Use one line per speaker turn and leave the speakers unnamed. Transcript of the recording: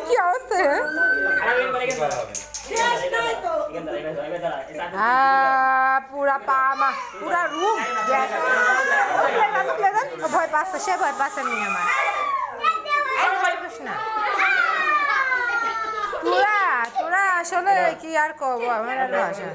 কি অবস্থা পুরা পামা পুরা রুম ভয় পাচ্ছে সে ভয় পাচ্ছে নিয়ে আমার না তোরা আসলে কি আর কব আমার আর ভাষা